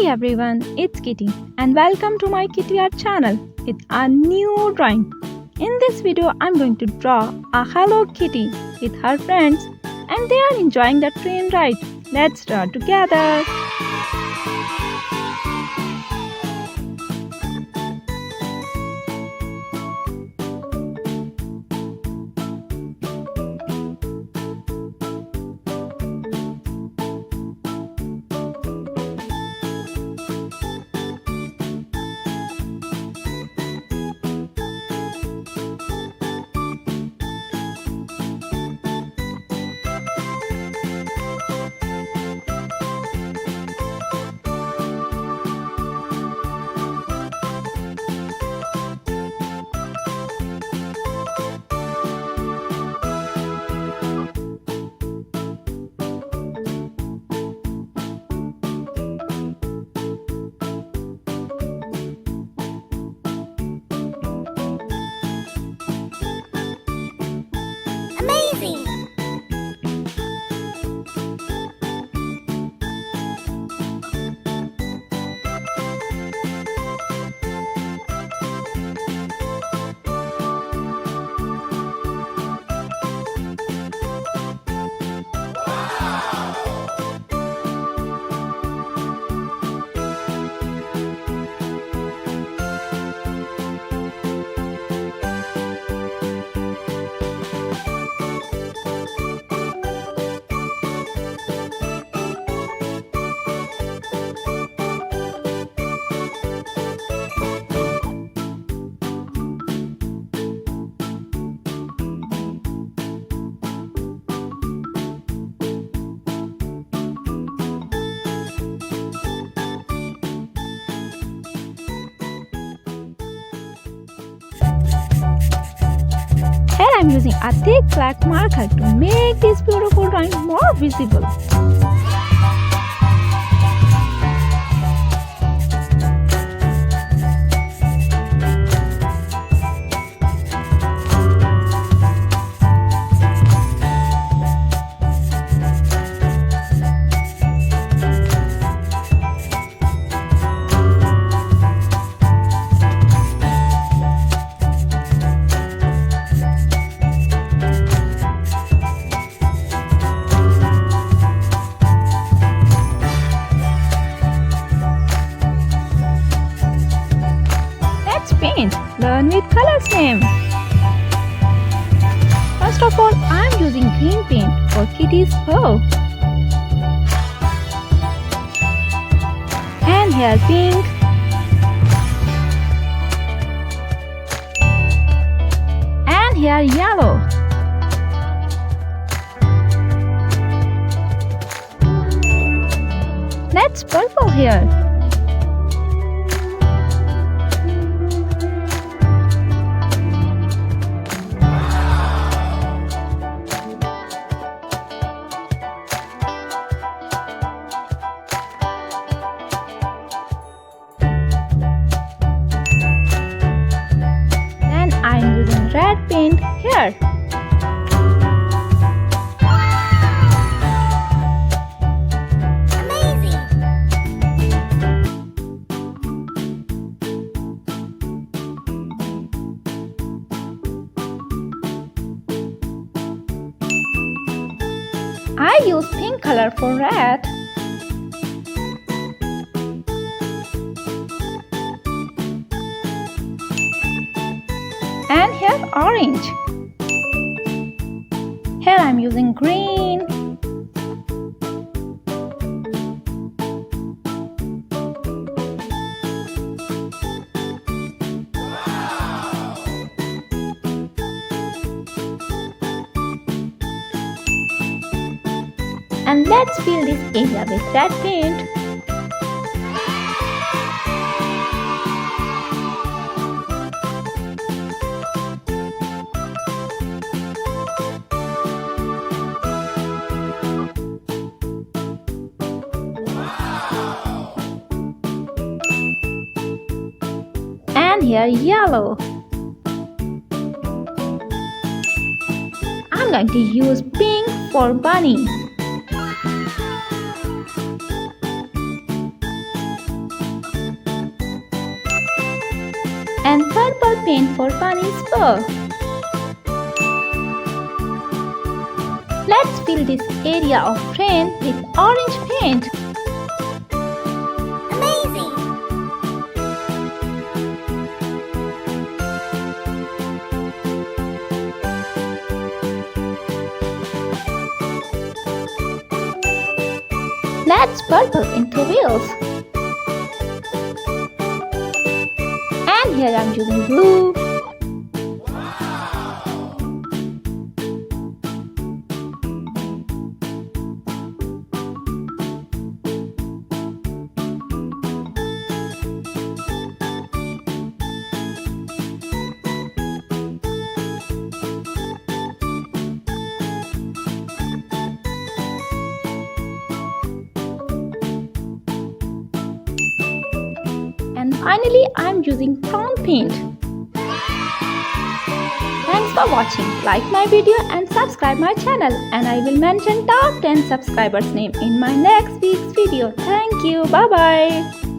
everyone, it's Kitty and welcome to my KittyART channel with a new drawing. In this video, I'm going to draw a Hello Kitty with her friends and they are enjoying the train ride. Let's draw together. Here I'm using a thick black marker to make this beautiful drawing more visible. Paint. Learn with colors name. First of all, I am using green paint for Kitty's fur. And here pink. And here yellow. Let's purple here. I'm using red paint here. Amazing! I use pink color for red. And here orange. Here I'm using green. And let's fill this area with red paint. And here yellow. I'm going to use pink for bunny. paint for bunny's fur. Let's fill this area of train with orange paint. Amazing! Let's purple into wheels. And here I'm using blue. And finally, I'm using brown paint. Thanks for watching. Like my video and subscribe my channel. And I will mention top 10 subscribers name in my next week's video. Thank you. Bye bye.